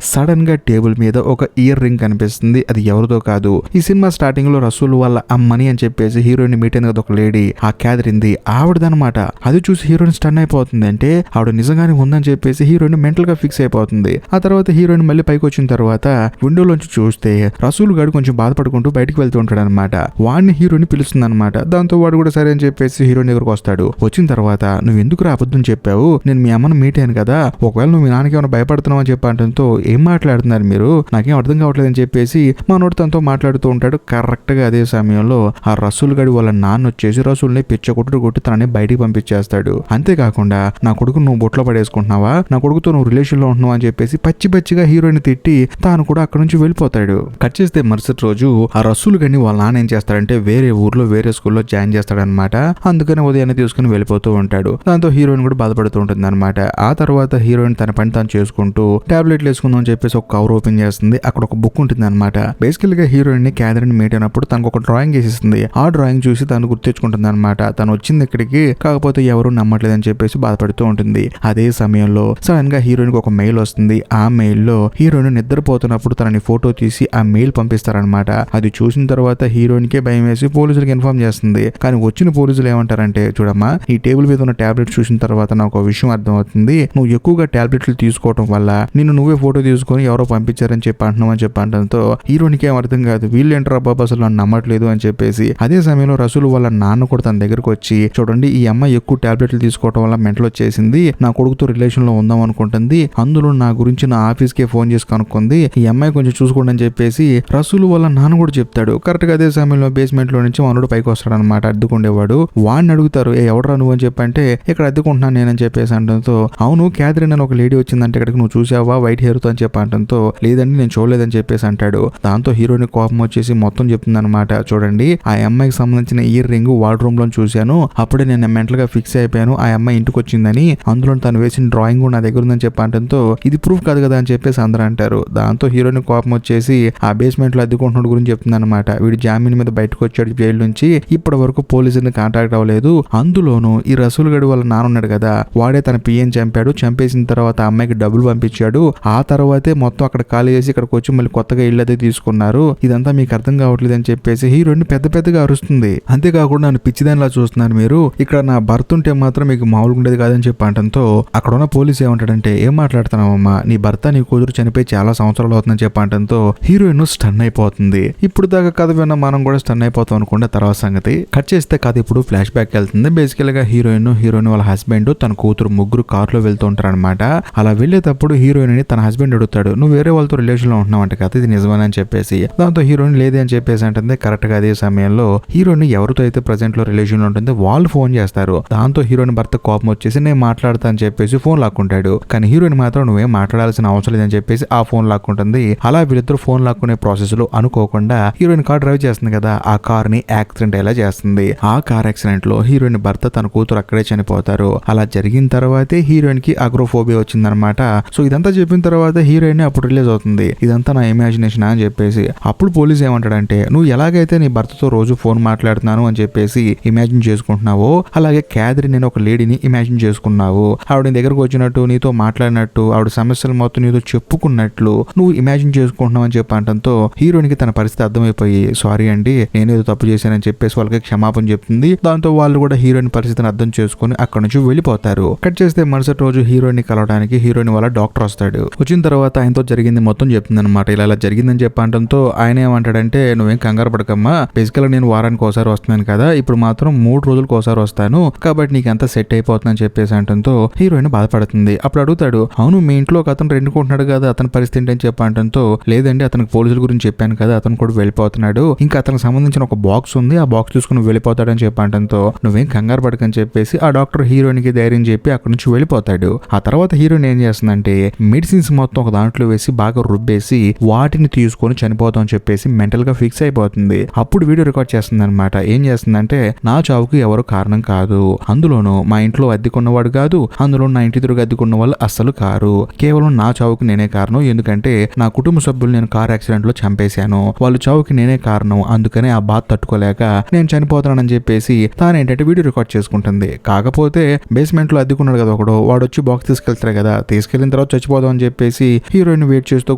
సడన్ గా టేబుల్ మీద ఒక ఇయర్ రింగ్ కనిపిస్తుంది. అది ఎవరిదో కాదు, ఈ సినిమా స్టార్టింగ్ లో రసూల్ వాళ్ళ అమ్మని అని చెప్పేసి హీరోయిన్ మీట్ అయిన కదా ఒక లేడీ, ఆ క్యాథరిన్ది ఆవిడదనమాట. అది చూసి హీరోయిన్ స్టన్ అయిపోతుంది. అంటే ఆవిడ నిజంగానే ఉందని చెప్పేసి హీరోయిన్ మెంటల్ గా ఫిక్స్ అయిపోతుంది. ఆ తర్వాత హీరోయిన్ మళ్ళీ పైకి వచ్చిన తర్వాత విండోలోంచి చూస్తే రసూల్ గాడు కొంచెం బాధపడుకుంటూ బయటకు వెళ్తూ ఉంటాడు అనమాట. వాడిని హీరోయిన్ పిలుస్తుంది అనమాట. దాంతో వాడు కూడా సరే అని చెప్పేసి హీరోయిన్ దగ్గరకు వస్తాడు. వచ్చిన తర్వాత నువ్వు ఎందుకు అబద్ధం చెప్పావు, నేను మీ అమ్మను మీట్ అయ్యాను కదా, ఒకవేళ నువ్వు మీ నాన్నకి ఏమైనా భయపడుతున్నావు అని చెప్పి అంటంతో ఏం మాట్లాడుతున్నారు మీరు, నాకేం అర్థం కావట్లేదు అని చెప్పేసి మనోడు తనతో మాట్లాడుతూ ఉంటాడు. కరెక్ట్ గా అదే సమయంలో ఆ రసూల్ గడి వాళ్ళ నాన్న వచ్చేసి రసూల్ని పిచ్చ కొట్టి తనని బయటికి పంపించేస్తాడు. అంతేకాకుండా నా కొడుకు నువ్వు బొట్లో పడేసుకుంటున్నావా, నా కొడుకుతో నువ్వు రిలేషన్ లో ఉంటున్నావు అని చెప్పేసి పచ్చిగా హీరోయిన్ తిట్టి తాను కూడా అక్కడ నుంచి వెళ్ళిపోతాడు. కట్ చేస్తే మరుసటి రోజు ఆ రసూల్ గడిని వాళ్ళ నాన్న ఏం చేస్తాడంటే వేరే ఊర్లో వేరే స్కూల్లో జాయిన్ చేస్తాడనమాట. అందుకని ఉదయాన్నే తీసుకుని వెళ్ళిపోతూ ఉంటాడు. దాంతో హీరోయిన్ కూడా బాధపడుతూ ఉంటుంది అనమాట. ఆ తర్వాత హీరోయిన్ తన పని తాను చేసుకుంటూ టాబ్లెట్లు వేసుకుందాం అని చెప్పేసి ఒక కవర్ ఓపెన్ చేస్తుంది. అక్కడ ఒక బుక్ ఉంటుంది అనమాట. బేసికల్ గా హీరోయిన్ ని క్యాథరిన్ మీట్ అయినప్పుడు తనకు ఒక డ్రాయింగ్ వేసిస్తుంది. ఆ డ్రాయింగ్ చూసి తను గుర్తించుకుంటుంది అనమాట. తను వచ్చింది ఇక్కడికి, కాకపోతే ఎవరు నమ్మట్లేదని చెప్పేసి బాధపడుతూ ఉంటుంది. అదే సమయంలో సడన్ గా హీరోయిన్ కి ఒక మెయిల్ వస్తుంది. ఆ మెయిల్ లో హీరోయిన్ నిద్రపోతున్నప్పుడు తనని ఫోటో తీసి ఆ మెయిల్ పంపిస్తారనమాట. అది చూసిన తర్వాత హీరోయిన్ కే భయం వేసి పోలీసులకు ఇన్ఫార్మ్ చేస్తుంది. కానీ వచ్చిన పోలీసులు ఏమంటారంటే చూడమ్మా, ఈ టేబుల్ మీద ఉన్న టాబ్లెట్ చూసిన తర్వాత నాకు ఒక విషయం అర్థమవుతుంది, నువ్వు ఎక్కువగా టాబ్లెట్లు తీసుకోవడం వల్ల నిన్ను నువ్వే ఫోటో తీసుకొని ఎవరో పంపించారని చెప్పి అంటున్నావు అని చెప్పి అంటంతో హీరోయిన్ కి ఏం అర్థం కాదు, వీళ్ళు ఏంటారా బాబా అసలు నన్ను నమ్మట్లేదు అని చెప్పేసి. అదే సమయంలో రసూల్ వాళ్ళ నాన్న కూడా తన దగ్గరకు వచ్చి చూడండి ఈ అమ్మాయి ఎక్కువ టాబ్లెట్లు తీసుకోవడం వల్ల మెంటల్ వచ్చేసింది, నా కొడుకుతో రిలేషన్ లో ఉందాం అనుకుంటుంది, అందులో నా గురించి నా ఆఫీస్ కే ఫోన్ చేసి కనుక్కుంది, ఈ అమ్మాయి కొంచెం చూసుకోండి అని చెప్పేసి రసూల్ వాళ్ళ నాన్న కూడా చెప్తాడు. కరెక్ట్ గా అదే సమయంలో బేస్మెంట్ లో నుంచి మనోడు పైకి వస్తాడు అనమాట. అడ్డుకుండేవాడు. వాడిని అడుగుతారు ఎవడరా నువ్వు అని చెప్పంటే ఇక్కడ అడ్డుకుంటున్నాను నేనని చెప్పేసి అంటంతో అవును క్యాథరిన్ అని ఒక లేడీ వచ్చిందంటే ఇక్కడికి నువ్వు చూసావా వైట్ హెయిర్ తో అని చెప్పి అంటంతో లేదండి నేను చూడలేదని చెప్పేసి అంటాడు. దాంతో హీరోయిన్ కోపం వచ్చేసి మొత్తం చెప్తుంది అనమాట. చూడండి ఆ అమ్మాయికి సంబంధించిన ఇయర్ రింగ్ వార్డ్ రూమ్ లో చూశాను, అప్పుడే నేను మెంటల్ గా ఫిక్స్ అయిపోయాను ఆ అమ్మాయి ఇంటికి వచ్చిందని, అందులో తను వేసిన డ్రాయింగ్ కూడా నా దగ్గర ఉందని చెప్పి అంటంతో ఇది ప్రూఫ్ కాదు కదా అని చెప్పేసి అందరూ అంటారు. దాంతో హీరోయిన్ కోపం వచ్చేసి ఆ బేస్మెంట్ లో అద్దెకుంటున్నాడు గురించి చెప్తుంది అనమాట. వీడు జామీన్ మీద బయటకు వచ్చాడు జైలు నుంచి, ఇప్పటి వరకు పోలీసుని కాంటాక్ట్ అవ్వలేదు, అందులోనూ ఈ రసూల్ గడి వాళ్ళ నాన్న ఉన్నాడు కదా వాడే తన పిఎన్ చంపాడు, చంపేసిన తర్వాత ఆ అమ్మాయికి డబ్బులు పంపించాడు, ఆ తర్వాతే మొత్తం అక్కడ ఖాళీ చేసి ఇక్కడికి వచ్చి మళ్ళీ కొత్తగా ఇల్లు అదే తీసుకున్నారు, ఇదంతా మీకు అర్థం కావట్లేదు అని చెప్పేసి హీరోయిన్ పెద్దగా అరుస్తుంది. అంతేకాకుండా నన్ను పిచ్చిదానిలా చూస్తున్నారు మీరు, ఇక్కడ నా భర్త ఉంటే మాత్రం మీకు మామూలుగా ఉండేది కాదని చెప్పి అంటంతో అక్కడ ఉన్న పోలీసు ఏమంటాడంటే ఏం మాట్లాడుతున్నావమ్మా, నీ భర్త నీ కూతురు చనిపోయి చాలా సంవత్సరాలు అవుతుందని చెప్పి అంటంతో హీరోయిన్ హీరోయిన్ స్టన్ అయిపోతుంది. ఇప్పుడు దాకా కథ విన్న మనం కూడా స్టన్ అయిపోతాం అనుకుంటే తర్వాత సంగతి కట్ చేస్తే కథ ఇప్పుడు ఫ్లాష్ బ్యాక్ వెళ్తుంది. బేసికల్ గా హీరోయిన్ వాళ్ళ హస్బెండ్ తన కూతురు ముగ్గురు కారులో వెళ్తూ ఉంటారు అనమాట. అలా వెళ్లేటప్పుడు హీరోయిన్ ని తన హస్బెండ్ అడుగుతాడు, నువ్వు వేరే వాళ్ళతో రిలేషన్ లో ఉంటున్నావు అంటే కదా, ఇది నిజమని అని చెప్పేసి. దాంతో హీరోయిన్ లేదే అని చెప్పేసి అంటే కరెక్ట్ గా అదే సమయంలో హీరోయిన్ ఎవరితో అయితే ప్రెసెంట్ లో రిలేషన్ లో ఉంటుందో వాళ్ళు ఫోన్ చేస్తారు. దాంతో హీరోయిన్ భర్త కోపం వచ్చేసి నేను మాట్లాడతా అని చెప్పేసి ఫోన్ లాక్కుంటాడు. కానీ హీరోయిన్ మాత్రం నువ్వేం మాట్లాడాల్సిన అవసరం లేదని చెప్పేసి ఆ ఫోన్ లాక్కుంటుంది. అలా వీళ్ళిద్దరు ఫోన్ లాక్కునే ప్రాసెస్ లో అనుకోకుండా హీరోయిన్ కార్ డ్రైవ్ చేస్తుంది కదా, ఆ కార్ ని యాక్సిడెంట్ అయ్యేలా చేస్తుంది. ఆ కార్ యాక్సిడెంట్ లో హీరోయిన్ భర్త తన కూతురు అక్కడే చనిపోతారు. అలా జరిగిన తర్వాతే హీరోయిన్ కి అగ్రోఫోబియా వచ్చిందనమాట. సో ఇదంతా చెప్పిన తర్వాత హీరోయిన్ అప్పుడు రిలీజ్ అవుతుంది, ఇదంతా నా ఇమాజినేషన్ అని చెప్పేసి. అప్పుడు పోలీస్ ఏమంటాడంటే, నువ్వు ఎలాగైతే నీ భర్తతో రోజు ఫోన్ మాట్లాడుతున్నాను అని చెప్పేసి ఇమాజిన్ చేసుకుంటున్నావో, అలాగే క్యాథరిన్ నేను ఒక లేడీని ఇమాజిన్ చేసుకున్నావు. ఆవిడ నీ దగ్గరకు వచ్చినట్టు, నీతో మాట్లాడినట్టు, ఆవిడ సమస్యలు మొత్తం నీతో చెప్పుకున్నట్లు నువ్వు ఇమాజిన్ చేసుకుంటున్నావు అని చెప్పి అనడంతో హీరోయిన్ కి తన పరిస్థితి అర్థమైపోయి, సారీ అండి నేనేదో తప్పు చేశానని చెప్పేసి వాళ్ళకి క్షమాపణ చెప్తుంది. దాంతో వాళ్ళు కూడా హీరోయిన్ పరిస్థితిని అర్థం చేసుకుని అక్కడ నుంచి వెళ్ళిపోతారు. కట్ చేస్తే మరుసటి రోజు హీరోయిన్ ని కలవడానికి హీరోయిన్ వాళ్ళ డాక్టర్ వస్తాడు. వచ్చిన తర్వాత ఆయనతో జరిగింది మొత్తం చెప్తుంది అనమాట. ఇలా జరిగిందని చెప్పడంతో ఆయన ఏమంటాడంటే, నువ్వేం కంగారు పడకమ్మా, బేసికల్ గా నేను వారానికి ఒకసారి వస్తున్నాను కదా, ఇప్పుడు మాత్రం 3 రోజులకు ఒకసారి వస్తాను కాబట్టి నీకు అంతా సెట్ అయిపోతుందని చెప్పేసి అంటంతో హీరోయిన్ బాధపడుతుంది. అప్పుడు అడుగుతాడు, అవును మీ ఇంట్లో ఒక అతను రెండుకుంటున్నాడు కదా, అతని పరిస్థితి ఏంటని చెప్పంటంతో, లేదండి అతనికి పోలీసుల గురించి చెప్పాను కదా, అతను కూడా వెళ్ళిపోతున్నాడు, ఇంకా అతనికి సంబంధించిన ఒక బాక్స్ ఉంది, ఆ బాక్స్ తీసుకుని వెళ్ళిపోతాడని చెప్పంటంతో నువ్వేం కంగారు పడకని చెప్పేసి ఆ డాక్టర్ హీరోయిన్ కి ధైర్యం చెప్పి అక్కడ నుంచి వెళ్ళిపోతాడు. ఆ తర్వాత హీరోయిన్ ఏం చేస్తుందంటే మెడిసిన్స్ మొత్తం ఒక దాంట్లో వేసి బాగా రుబ్బేసి వాటిని తీసుకొని చనిపోతాం అని చెప్పేసి మెంటల్ గా ఫిక్స్ అయిపోతుంది. అప్పుడు వీడియో రికార్డ్ చేస్తుంది అనమాట. ఏం చేస్తుందంటే, నా చావుకు ఎవరు కారణం కాదు, అందులోనూ మా ఇంట్లో అద్దెకున్నవాడు కాదు, అందులో నా ఇంటి ఎదురుగా అద్దెకున్న వాళ్ళు అస్సలు కారు, కేవలం నా చావుకు నేనే కారణం, ఎందుకంటే నా కుటుంబ సభ్యులు నేను కార్ యాక్సిడెంట్ లో చంపేశాను, వాళ్ళ చావుకి నేనే కారణం, అందుకనే ఆ బాధ తట్టుకోలేక నేను చనిపోతానని చెప్పేసి తానేంటంటే వీడియో రికార్డ్ చేసుకుంటుంది. కాకపోతే బేస్మెంట్ లో అద్దెకున్నాడు కదా ఒకడు, వాడు వచ్చి బాక్స్ తీసుకెళ్తారు కదా, తీసుకెళ్లిన తర్వాత చచ్చిపోదాం అని చెప్పేసి హీరోయిన్ వెయిట్ చేస్తూ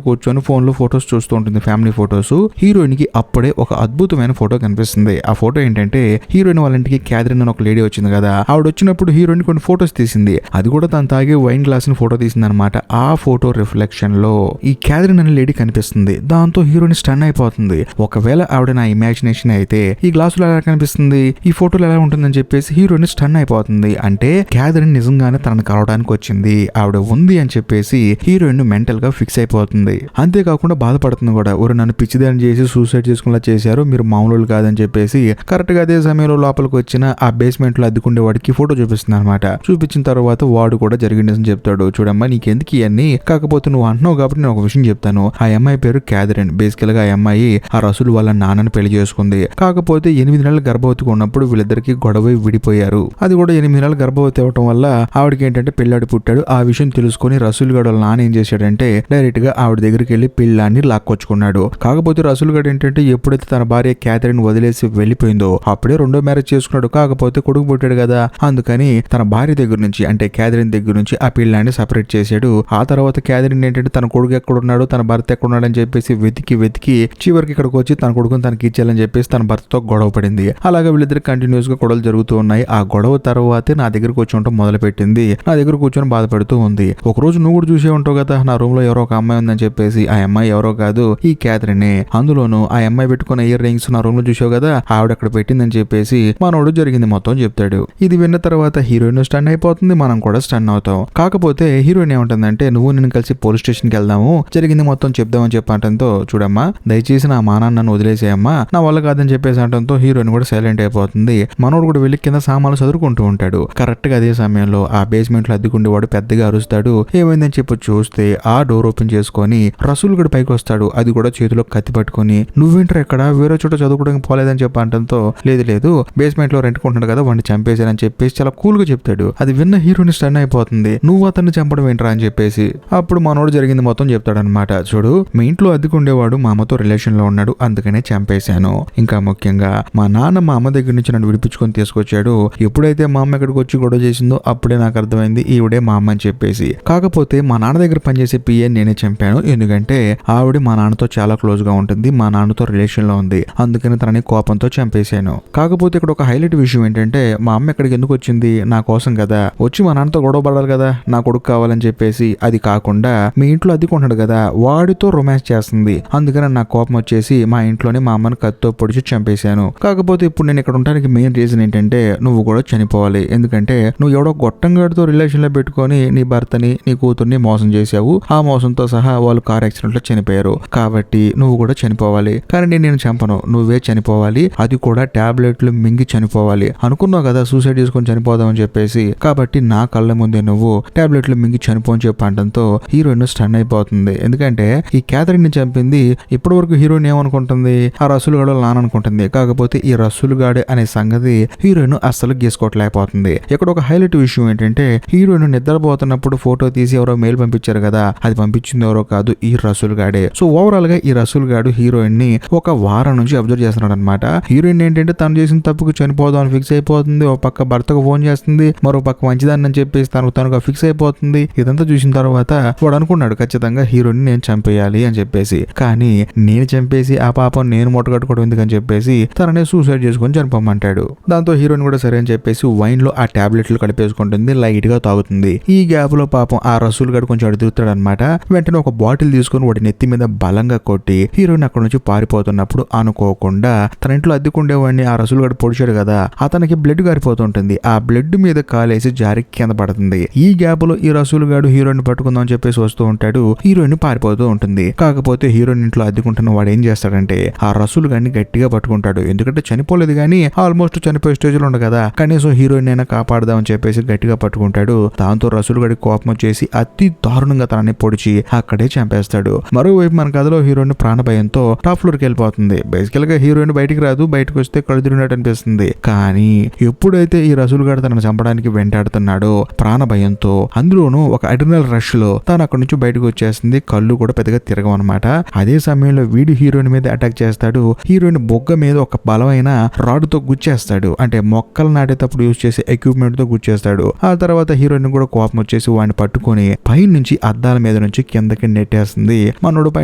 కూర్చొని ఫోన్ లో ఫొటోస్ చూస్తూ ఉంటుంది, ఫ్యామిలీ ఫొటోస్. హీరోయిన్ కి అప్పుడే ఒక అద్భుతమైన ఫోటో కనిపిస్తుంది. ఆ ఫోటో ఏంటంటే హీరోయిన్ వాళ్ళ ఇంటికి క్యాథరిన్ అని ఒక లేడీ వచ్చింది కదా, ఆవిడ వచ్చినప్పుడు హీరోయిన్ కొన్ని ఫొటోస్ తీసింది. అది కూడా తను తాగే వైన్ గ్లాస్ ని ఫోటో తీసింది అనమాట. ఆ ఫోటో రిఫ్లెక్షన్ లో ఈ క్యాథరిన్ అనే లేడీ కనిపిస్తుంది. దాంతో హీరోయిన్ స్టన్ అయిపోతుంది. ఒకవేళ ఆవిడ నా ఇమాజినేషన్ అయితే ఈ గ్లాసులో ఎలా కనిపిస్తుంది, ఈ ఫోటోలో ఎలా ఉంటుందని చెప్పేసి హీరోయిన్ స్టన్ అయిపోతుంది. అంటే క్యాథరిన్ నిజంగానే తనను కలవడానికి వచ్చింది, ఆవిడ ఉంది అని చెప్పేసి హీరోయిన్ మెంటల్ గా ఫిక్స్ అయిపోతుంది. అంతేకాకుండా బాధపడుతుంది కూడా, ఎవరు నన్ను పిచ్చిదాన్ని చేసి సూసైడ్ చేసుకునేలా చేశారు, మీరు మామూలు కాదని చెప్పేసి. కరెక్ట్ గా అదే సమయంలో లోపలికి వచ్చిన ఆ బేస్మెంట్ లో అద్దుకుండే వాడికి ఫోటో చూపిస్తుంది అనమాట. చూపించిన తర్వాత వాడు కూడా జరిగిందని చెప్తాడు, చూడమ్మా నీకెందుకు ఇవన్నీ, కాకపోతే నువ్వు అంటున్నావు కాబట్టి నేను ఒక విషయం చెప్తాను, ఆ అమ్మాయి పేరు క్యాథరిన్, బేసికల్ గా ఆ అమ్మాయి ఆ రసూల్ వాళ్ళ నాన్నని పెళ్లి చేసుకుంది. కాకపోతే 8 నెలల గర్భవతిగా ఉన్నప్పుడు వీళ్ళిద్దరికి గొడవ విడిపోయారు. అది కూడా 8 నెలల గర్భవతి అవటం వల్ల ఆవిడకి ఏంటంటే పిల్లాడు పుట్టాడు. ఆ విషయం తెలుసుకుని రసూల్ గడ్ వాళ్ళ నాన్న ఏం చేశాడంటే డైరెక్ట్ గా ఆవిడ దగ్గరికి వెళ్లి పిల్లాన్ని లాక్కొచ్చుకున్నాడు. కాకపోతే రసూల్ గడ్ ఏంటంటే ఎప్పుడైతే తన భార్య క్యాథరిన్ వదిలేసి వెళ్ళిపోయిందో అప్పుడే రెండో మ్యారేజ్ చేసుకున్నాడు. కాకపోతే కొడుకు పుట్టాడు కదా, అందుకని తన భార్య దగ్గర నుంచి అంటే క్యాథరిన్ దగ్గర నుంచి ఆ పిల్లాన్ని సపరేట్ చేశాడు. ఆ తర్వాత క్యాథరిన్ ఏంటంటే తన కొడుకు ఎక్కడున్నాడు, తన భర్త ఎక్కడున్నాడు అని చెప్పేసి వెతికి చివరికి ఇక్కడికి వచ్చి తన కొడుకుని తనకి ఇచ్చేయాలని చెప్పేసి తన భర్తతో గొడవ పడింది. అలాగే వీళ్ళిద్దరు కంటిన్యూస్ గా గొడవలు జరుగుతూ ఉన్నాయి. ఆ గొడవ తర్వాతే నా దగ్గరకు వచ్చి ఉండటం మొదలు పెట్టింది. నా దగ్గర కూర్చొని బాధపడుతూ ఉంది. ఒక రోజు నువ్వు కూడా చూసే ఉంటావు కదా, నా రూమ్ లో ఎవరో ఒక అమ్మాయి ఉందని చెప్పేసి. ఆ అమ్మాయి ఎవరో కాదు, ఈ క్యాథరినే. అందులోనూ ఆ అమ్మాయి పెట్టుకున్న ఇయర్ రింగ్స్ నా రూమ్ లో చూసావు కదా, ఆవిడ అక్కడ పెట్టిందని చెప్పేసి మనోడు జరిగింది మొత్తం చెప్తాడు. ఇది విన్న తర్వాత హీరోయిన్ స్టన్ అయిపోతుంది, మనం కూడా స్టన్ అవుతాం. కాకపోతే హీరోయిన్ ఏమంటుందంటే, నువ్వు నేను కలిసి పోలీస్ స్టేషన్ కి వెళ్దాము, జరిగింది మొత్తం చెప్దామని చెప్పడంతో, చూడమ్మా దయచేసి నా మానాన్నను వదిలేసేయమ్మా, నా వల్ల కాదని చెప్పేసి అనడంతో హీరోయిన్ కూడా సైలెంట్ అయిపోతుంది. మనోడు కూడా వెళ్ళి కింద సామాన్లు చదువుకుంటూ ఉంటాడు. కరెక్ట్ గా అదే సమయంలో ఆ బేస్మెంట్ లో అద్దెకుండేవాడు పెద్దగా అరుస్తాడు. ఏమైందని చెప్పి చూస్తే ఆ డోర్ ఓపెన్ చేసుకొని రసూల్ గడ్ పైకి వస్తాడు. అది కూడా చేతిలో కత్తి పట్టుకొని, నువ్వేంటర్ ఎక్కడ వేరే చోట చదువుకోవడానికి పోలేదని చెప్పి అనడంతో, లేదు బేస్మెంట్ లో రెంట్కుంటున్నాడు కదా వాడిని చంపేశానని చెప్పేసి చాలా కూల్ గా చెప్తాడు. అది విన్న హీరోయిన్ స్టన్ అయిపోతుంది, నువ్వు అతన్ని చంపడం ఏంట్రా అని చెప్పేసి. అప్పుడు మనోడు జరిగింది మొత్తం చెప్తాడనమాట. చూడు మీ ఇంట్లో అద్దెకుండేవాడు మా అమ్మతో రిలేషన్ లో ఉన్నాడు, అందుకనే చంపేశాను. ఇంకా ముఖ్యంగా మా నాన్న మా అమ్మ దగ్గర నుంచి నన్ను విడిపించుకొని తీసుకొచ్చాడు. ఎప్పుడైతే మా అమ్మ ఇక్కడికి వచ్చి గొడవ చేసిందో అప్పుడే నాకు అర్థమైంది ఈవిడే మా అమ్మ అని చెప్పేసి. కాకపోతే మా నాన్న దగ్గర పనిచేసే పిఏ నేనే చంపాను, ఎందుకంటే ఆవిడ మా నాన్నతో చాలా క్లోజ్ గా ఉంటుంది, మా నాన్నతో రిలేషన్ లో ఉంది, అందుకని తనని కోపంతో చంపేశాను. కాకపోతే ఇక్కడ ఒక హైలైట్ విషయం ఏంటంటే, మా అమ్మ ఇక్కడికి ఎందుకు వచ్చింది, నా కోసం కదా, వచ్చి మా నాన్నతో గొడవ పడాలి కదా, నా కొడుకు కావాలని చెప్పేసి. అది కాకుండా మీ ఇంట్లో అద్దెకుంటున్నాడు కదా వాడితో రొమాన్స్ చేస్తుంది చేస్తుంది. అందుకని నాకు కోపం వచ్చేసి మా ఇంట్లోనే మా అమ్మని కత్తితో పొడిచి చంపేశాను. కాకపోతే ఇప్పుడు నేను ఇక్కడ ఉండడానికి మెయిన్ రీజన్ ఏంటంటే నువ్వు కూడా చనిపోవాలి. ఎందుకంటే నువ్వు ఎవడో గొట్టంగాడితో రిలేషన్ లో పెట్టుకొని నీ భర్తని నీ కూతుర్ని మోసం చేశావు. ఆ మోసంతో సహా వాళ్ళు కార్ యాక్సిడెంట్ లో చనిపోయారు. కాబట్టి నువ్వు కూడా చనిపోవాలి. కానీ నేను చంపను, నువ్వే చనిపోవాలి. అది కూడా టాబ్లెట్లు మింగి చనిపోవాలి. అనుకున్నావు కదా సూసైడ్ చేసుకొని చనిపోదామని చెప్పేసి. కాబట్టి నా కళ్ళ ముందే నువ్వు టాబ్లెట్లు మింగి చనిపో అని చెప్పడంతో హీరోయిన్ స్టన్ అయిపోతుంది. ఎందుకంటే ఈ క్యాథరిన్ ని చంపింది ఇప్పటి వరకు హీరోయిన్ ఏమనుకుంటుంది, ఆ రసూల్ గాడు నాననుకుంటుంది. కాకపోతే ఈ రసూల్ గాడే అనే సంగతి హీరోయిన్ అస్సలు గీసుకోవట్లేకపోతుంది. ఇక్కడ ఒక హైలైట్ విషయం ఏంటంటే హీరోయిన్ నిద్రపోతున్నప్పుడు ఫోటో తీసి ఎవరో మెయిల్ పంపించారు కదా, అది పంపించింది ఎవరో కాదు, ఈ రసూల్ గాడే. సో ఓవరాల్ గా ఈ రసూల్ గాడు హీరోయిన్ ని ఒక వారం నుంచి అబ్జర్వ్ చేస్తున్నాడు అనమాట. హీరోయిన్ ఏంటంటే తను చేసిన తప్పుకు చనిపోదాం అని ఫిక్స్ అయిపోతుంది. ఒక పక్క భర్తకు ఫోన్ చేస్తుంది, మరో పక్క మంచిదాన్ని అని చెప్పేసి తనగా ఫిక్స్ అయిపోతుంది. ఇదంతా చూసిన తర్వాత వాడు అనుకున్నాడు ఖచ్చితంగా హీరోయిన్ నేను చంపేయాలి అని చెప్పేసి. కానీ నేను చంపేసి ఆ పాపం నేను మూటగట్టుకోవడం ఎందుకని చెప్పేసి తననే సూసైడ్ చేసుకొని చనిపోమంటాడు. దాంతో హీరోయిన్ కూడా సరే అని చెప్పేసి వైన్ లో ఆ టాబ్లెట్లు కలిపేసుకుంటుంది, లైట్ గా తాగుతుంది. ఈ గ్యాప్ లో పాపం ఆ రసూల్ గడు కొంచెం అడుగుతాడు అనమాట. వెంటనే ఒక బాటిల్ తీసుకొని వాడి నెత్తి మీద బలంగా కొట్టి హీరోయిన్ అక్కడ నుంచి పారిపోతున్నప్పుడు అనుకోకుండా తన ఇంట్లో అద్దెకుండేవాడిని ఆ రసూల్ గడు పొడిచాడు కదా, అతనికి బ్లడ్ గారిపోతుంటుంది. ఆ బ్లడ్ మీద కాలేసి జారి కింద పడుతుంది. ఈ గ్యాప్ లో ఈ రసూల్ గాడు హీరోయిన్ పట్టుకుందాం అని చెప్పేసి వస్తూ ఉంటాడు. హీరోయిన్ పారిపోతూ ఉంటుంది. కాకపోతే హీరోయిన్ ఇంట్లో అద్దెకుంటున్న వాడు ఏం చేస్తాడంటే ఆ రసూల్ గాడిని గట్టిగా పట్టుకుంటాడు. ఎందుకంటే చనిపోలేదు కానీ ఆల్మోస్ట్ చనిపోయే స్టేజ్ లో ఉండదు కదా, కనీసం హీరోయిన్ అయినా కాపాడదామని చెప్పేసి గట్టిగా పట్టుకుంటాడు. దాంతో రసూల్ గడి కోపం వచ్చేసి అతి దారుణంగా తనని పొడిచి అక్కడే చంపేస్తాడు. మరోవైపు మన కథలో హీరోయిన్ ప్రాణభయంతో టాప్ ఫ్లోర్ కి వెళ్ళిపోతుంది. బేసికల్ గా హీరోయిన్ బయటికి రాదు, బయటకు వస్తే కళ్ళు తిరిగినట్టు అనిపిస్తుంది. కానీ ఎప్పుడైతే ఈ రసూల్ గడు తనను చంపడానికి వెంటాడుతున్నాడో ప్రాణభయంతో, అందులోనూ ఒక అడ్రినల్ రష్ లో తను అక్కడి నుంచి బయటకు వచ్చేస్తుంది. కళ్ళు కూడా పెద్దగా తిరగవన్నమాట. అదే సమయంలో వీడి హీరోయిన్ మీద అటాక్ చేస్తాడు. హీరోయిన్ బొగ్గ మీద ఒక బలమైన రాడ్ తో గుచ్చేస్తాడు. అంటే మొక్కలు నాటేటప్పుడు యూజ్ చేసే ఎక్విప్మెంట్ తో గుచ్చేస్తాడు. ఆ తర్వాత హీరోయిన్ కూడా కోపం వచ్చేసి వాడిని పట్టుకొని పై నుంచి అద్దాల మీద నుంచి కిందకి నెట్టేస్తుంది. మనోడు పై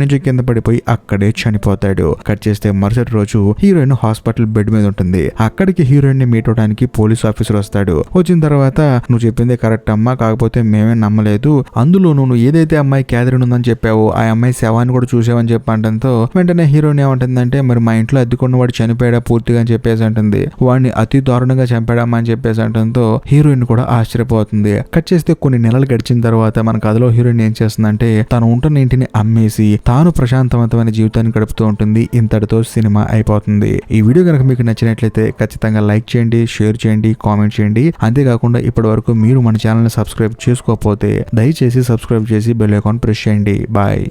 నుంచి కింద పడిపోయి అక్కడే చనిపోతాడు. కట్ చేస్తే మరుసటి రోజు హీరోయిన్ హాస్పిటల్ బెడ్ మీద ఉంటుంది. అక్కడికి హీరోయిన్ ని మీట్ అవడానికి పోలీస్ ఆఫీసర్ వస్తాడు. వచ్చిన తర్వాత నువ్వు చెప్పింది కరెక్ట్ అమ్మా, కాకపోతే మేమే నమ్మలేదు. అందులో నువ్వు ఏదైతే అమ్మాయి క్యాథరిన్ ఉందని చెప్పావో ఆ అమ్మాయి శవాన్ని కూడా చూసావని చెప్పడంతో వెంటనే హీరోయిన్ ఏమంటుందంటే మరి మా ఇంట్లో అద్దెకున్న వాడు చనిపోయాడా పూర్తిగా అని చెప్పేసి అంటుంది. వాడిని అతి దారుణంగా చంపాడమ్మా అని చెప్పేసి అంటంతో హీరోయిన్ కూడా ఆశ్చర్యపోతుంది. కట్ చేస్తే కొన్ని నెలలు గడిచిన తర్వాత మన కథలో హీరోయిన్ ఏం చేస్తుందంటే తను ఉంటున్న ఇంటిని అమ్మేసి తాను ప్రశాంతవంతమైన జీవితాన్ని గడుపుతూ ఉంటుంది. ఇంతటితో సినిమా అయిపోతుంది. ఈ వీడియో కనుక మీకు నచ్చినట్లయితే ఖచ్చితంగా లైక్ చేయండి, షేర్ చేయండి, కామెంట్ చేయండి. అంతేకాకుండా ఇప్పటి వరకు మీరు మన ఛానల్ ని సబ్స్క్రైబ్ చేసుకోకపోతే దయచేసి సబ్స్క్రైబ్ చేసి బెల్ ఐకాన్ ప్రెస్ చేయండి. బాయ్.